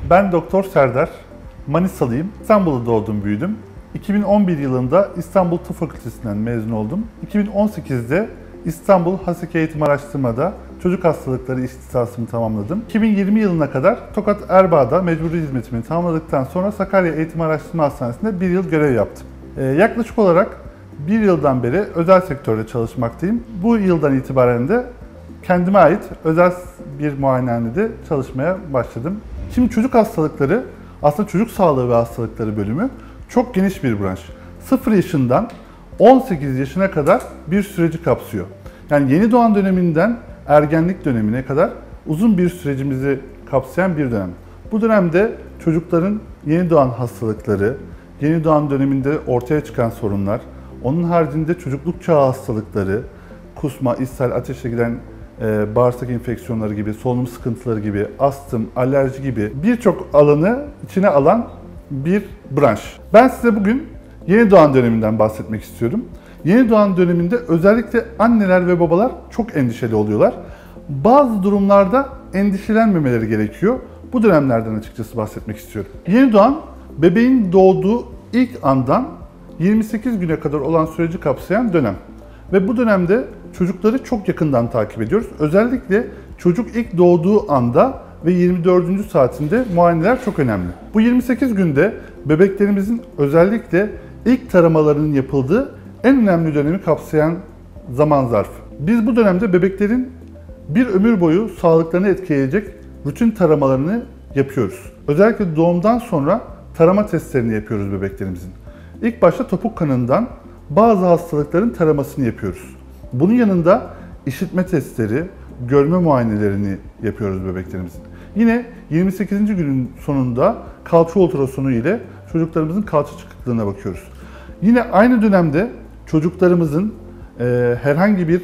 Ben Doktor Serdar, Manisalıyım. İstanbul'da doğdum, büyüdüm. 2011 yılında İstanbul Tıp Fakültesinden mezun oldum. 2018'de İstanbul Haseki Eğitim Araştırma'da çocuk hastalıkları ihtisasımı tamamladım. 2020 yılına kadar Tokat Erbaa'da mecburi hizmetimi tamamladıktan sonra Sakarya Eğitim Araştırma Hastanesi'nde bir yıl görev yaptım. Yaklaşık olarak bir yıldan beri özel sektörde çalışmaktayım. Bu yıldan itibaren de kendime ait özel bir muayenehanede çalışmaya başladım. Şimdi çocuk hastalıkları, aslında çocuk sağlığı ve hastalıkları bölümü çok geniş bir branş. 0 yaşından 18 yaşına kadar bir süreci kapsıyor. Yani yeni doğan döneminden ergenlik dönemine kadar uzun bir sürecimizi kapsayan bir dönem. Bu dönemde çocukların yeni doğan hastalıkları, yeni doğan döneminde ortaya çıkan sorunlar, onun haricinde çocukluk çağı hastalıkları, kusma, ishal, ateşe giden bağırsak enfeksiyonları gibi, solunum sıkıntıları gibi, astım, alerji gibi birçok alanı içine alan bir branş. Ben size bugün yeni doğan döneminden bahsetmek istiyorum. Yeni doğan döneminde özellikle anneler ve babalar çok endişeli oluyorlar. Bazı durumlarda endişelenmemeleri gerekiyor. Bu dönemlerden açıkçası bahsetmek istiyorum. Yeni doğan, bebeğin doğduğu ilk andan 28 güne kadar olan süreci kapsayan dönem. Ve bu dönemde çocukları çok yakından takip ediyoruz. Özellikle çocuk ilk doğduğu anda ve 24. saatinde muayeneler çok önemli. Bu 28 günde bebeklerimizin özellikle ilk taramalarının yapıldığı en önemli dönemi kapsayan zaman zarfı. Biz bu dönemde bebeklerin bir ömür boyu sağlıklarını etkileyecek rutin taramalarını yapıyoruz. Özellikle doğumdan sonra tarama testlerini yapıyoruz bebeklerimizin. İlk başta topuk kanından bazı hastalıkların taramasını yapıyoruz. Bunun yanında işitme testleri, görme muayenelerini yapıyoruz bebeklerimizin. Yine 28. günün sonunda kalça ultrasonu ile çocuklarımızın kalça çıkıklığına bakıyoruz. Yine aynı dönemde çocuklarımızın herhangi bir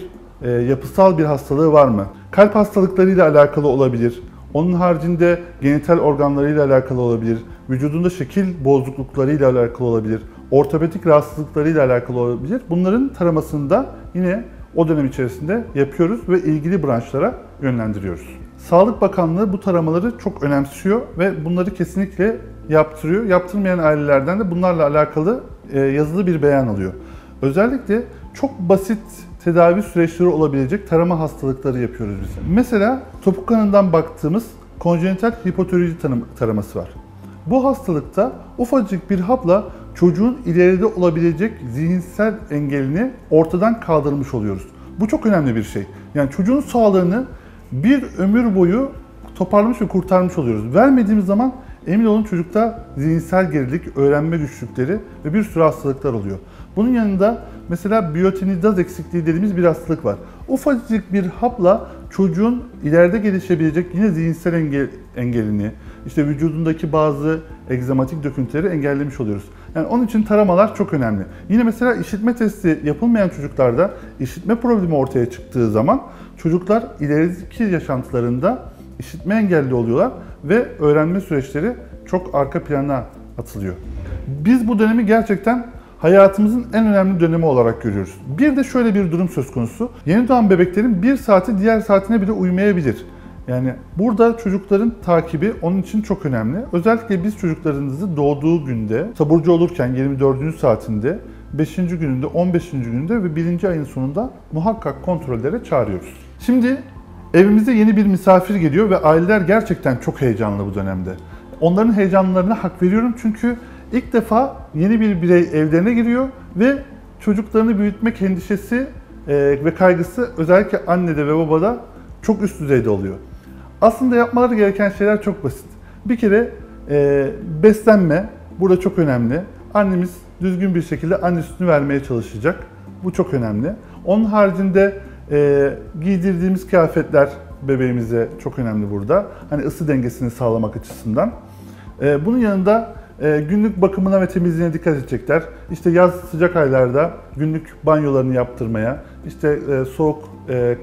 yapısal bir hastalığı var mı? Kalp hastalıklarıyla alakalı olabilir. Onun haricinde genital organlarıyla alakalı olabilir. Vücudunda şekil bozukluklarıyla alakalı olabilir. Ortopedik rahatsızlıklarıyla alakalı olabilir. Bunların taramasını da yine o dönem içerisinde yapıyoruz ve ilgili branşlara yönlendiriyoruz. Sağlık Bakanlığı bu taramaları çok önemsiyor ve bunları kesinlikle yaptırıyor. Yaptırmayan ailelerden de bunlarla alakalı yazılı bir beyan alıyor. Özellikle çok basit tedavi süreçleri olabilecek tarama hastalıkları yapıyoruz biz. Mesela topuk kanından baktığımız konjenital hipotiroidi taraması var. Bu hastalıkta ufacık bir hapla çocuğun ileride olabilecek zihinsel engelini ortadan kaldırmış oluyoruz. Bu çok önemli bir şey. Yani çocuğun sağlığını bir ömür boyu toparlamış ve kurtarmış oluyoruz. Vermediğimiz zaman emin olun çocukta zihinsel gerilik, öğrenme güçlükleri ve bir sürü hastalıklar oluyor. Bunun yanında mesela biyotinidaz eksikliği dediğimiz bir hastalık var. Ufacık bir hapla çocuğun ileride gelişebilecek yine zihinsel engelini, işte vücudundaki bazı egzamatik döküntüleri engellemiş oluyoruz. Yani onun için taramalar çok önemli. Yine mesela işitme testi yapılmayan çocuklarda işitme problemi ortaya çıktığı zaman çocuklar ileriki yaşantılarında işitme engelli oluyorlar ve öğrenme süreçleri çok arka plana atılıyor. Biz bu dönemi gerçekten hayatımızın en önemli dönemi olarak görüyoruz. Bir de şöyle bir durum söz konusu. Yeni doğan bebeklerin bir saati diğer saatine bile uymayabilir. Yani burada çocukların takibi onun için çok önemli. Özellikle biz çocuklarınızı doğduğu günde, taburcu olurken 24. saatinde, 5. gününde, 15. gününde ve 1. ayın sonunda muhakkak kontrollere çağırıyoruz. Şimdi evimize yeni bir misafir geliyor ve aileler gerçekten çok heyecanlı bu dönemde. Onların heyecanlarına hak veriyorum çünkü ilk defa yeni bir birey evlerine giriyor ve çocuklarını büyütmek endişesi ve kaygısı özellikle annede ve babada çok üst düzeyde oluyor. Aslında yapmaları gereken şeyler çok basit. Bir kere beslenme burada çok önemli. Annemiz düzgün bir şekilde anne sütünü vermeye çalışacak. Bu çok önemli. Onun haricinde giydirdiğimiz kıyafetler bebeğimize çok önemli burada. Hani ısı dengesini sağlamak açısından. Bunun yanında günlük bakımına ve temizliğine dikkat edecekler. İşte yaz sıcak aylarda günlük banyolarını yaptırmaya, işte soğuk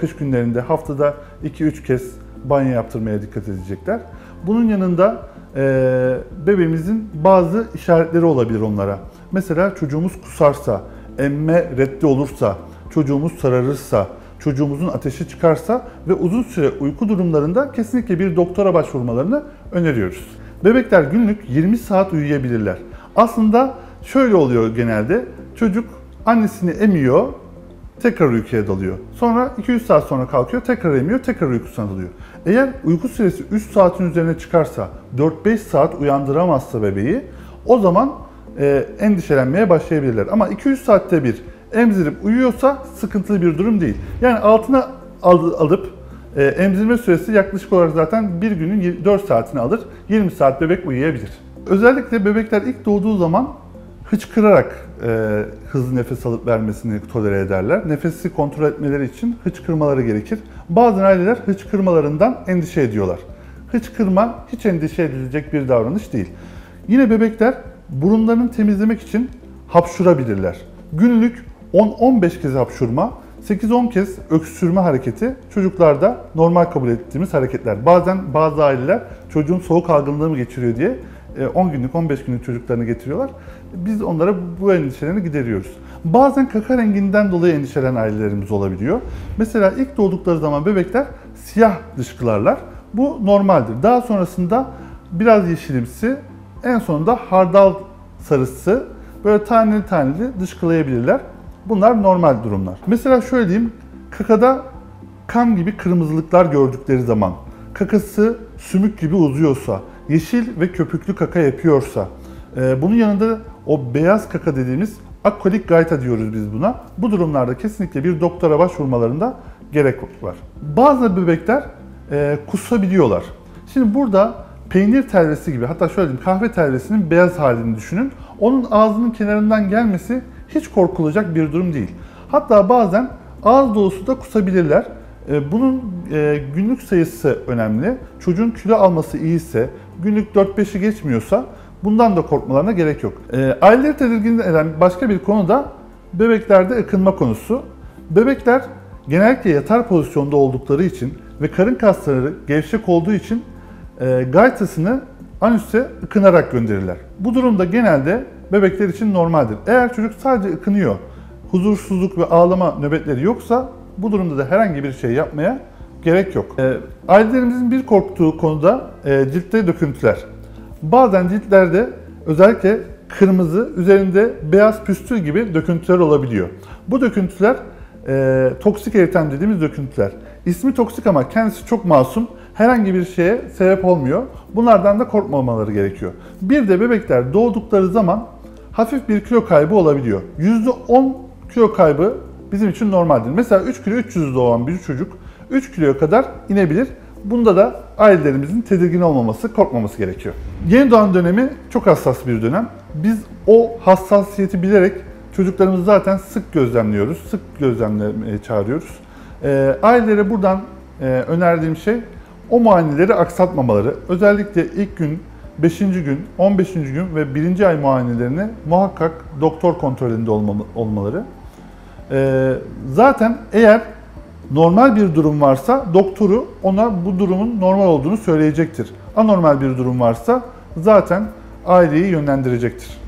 kış günlerinde haftada 2-3 kez banyo yaptırmaya dikkat edecekler. Bunun yanında bebeğimizin bazı işaretleri olabilir onlara. Mesela çocuğumuz kusarsa, emme reddi olursa, çocuğumuz sararırsa, çocuğumuzun ateşi çıkarsa ve uzun süre uyku durumlarında kesinlikle bir doktora başvurmalarını öneriyoruz. Bebekler günlük 20 saat uyuyabilirler. Aslında şöyle oluyor genelde. Çocuk annesini emiyor, tekrar uykuya dalıyor. Sonra 200 saat sonra kalkıyor, tekrar emiyor, tekrar uykusuna dalıyor. Eğer uyku süresi 3 saatin üzerine çıkarsa, 4-5 saat uyandıramazsa bebeği, o zaman endişelenmeye başlayabilirler. Ama 200 saatte bir emzirip uyuyorsa sıkıntılı bir durum değil. Yani altına alıp emzirme süresi yaklaşık olarak zaten bir günün 4 saatini alır. 20 saat bebek uyuyabilir. Özellikle bebekler ilk doğduğu zaman hıçkırarak hızlı nefes alıp vermesini tolere ederler. Nefesi kontrol etmeleri için hıçkırmaları gerekir. Bazı aileler hıçkırmalarından endişe ediyorlar. Hıçkırma hiç endişe edilecek bir davranış değil. Yine bebekler burunlarını temizlemek için hapşurabilirler. Günlük 10-15 kez hapşurma, 8-10 kez öksürme hareketi çocuklarda normal kabul ettiğimiz hareketler. Bazen bazı aileler çocuğun soğuk algınlığı mı geçiriyor diye 10 günlük, 15 günlük çocuklarını getiriyorlar. Biz onlara bu endişelerini gideriyoruz. Bazen kaka renginden dolayı endişelenen ailelerimiz olabiliyor. Mesela ilk doğdukları zaman bebekler siyah dışkılarlar. Bu normaldir. Daha sonrasında biraz yeşilimsi, en sonunda hardal sarısı, böyle taneli taneli dışkılayabilirler. Bunlar normal durumlar. Mesela şöyle diyeyim, kakada kan gibi kırmızılıklar gördükleri zaman, kakası sümük gibi uzuyorsa, yeşil ve köpüklü kaka yapıyorsa, bunun yanında o beyaz kaka dediğimiz akolik gayta diyoruz biz buna. Bu durumlarda kesinlikle bir doktora başvurmalarında gerek var. Bazı bebekler kusabiliyorlar. Şimdi burada peynir telvesi gibi, hatta şöyle diyeyim, kahve telvesinin beyaz halini düşünün. Onun ağzının kenarından gelmesi hiç korkulacak bir durum değil. Hatta bazen ağız dolusu da kusabilirler. Bunun günlük sayısı önemli. Çocuğun kilo alması iyiyse, günlük 4-5'i geçmiyorsa bundan da korkmalarına gerek yok. Aileleri tedirgin eden başka bir konu da bebeklerde ıkınma konusu. Bebekler genellikle yatar pozisyonda oldukları için ve karın kasları gevşek olduğu için gaytasını anüse ıkınarak gönderirler. Bu durumda genelde bebekler için normaldir. Eğer çocuk sadece ıkınıyor, huzursuzluk ve ağlama nöbetleri yoksa bu durumda da herhangi bir şey yapmaya gerek yok. Ailelerimizin bir korktuğu konuda ciltte döküntüler. Bazen ciltlerde özellikle kırmızı, üzerinde beyaz püstül gibi döküntüler olabiliyor. Bu döküntüler toksik eritem dediğimiz döküntüler. İsmi toksik ama kendisi çok masum. Herhangi bir şeye sebep olmuyor. Bunlardan da korkmamaları gerekiyor. Bir de bebekler doğdukları zaman hafif bir kilo kaybı olabiliyor. %10 kilo kaybı bizim için normaldir. Mesela 3 kilo 300 doğan bir çocuk 3 kiloya kadar inebilir. Bunda da ailelerimizin tedirgin olmaması, korkmaması gerekiyor. Yeni doğan dönemi çok hassas bir dönem. Biz o hassasiyeti bilerek çocuklarımızı zaten sık gözlemliyoruz, sık gözlemlemeye çağırıyoruz. Ailelere buradan önerdiğim şey o muayeneleri aksatmamaları. Özellikle ilk gün, 5. gün, 15. gün ve 1. ay muayenelerini muhakkak doktor kontrolünde olmaları. Zaten eğer normal bir durum varsa doktoru ona bu durumun normal olduğunu söyleyecektir. Anormal bir durum varsa zaten aileyi yönlendirecektir.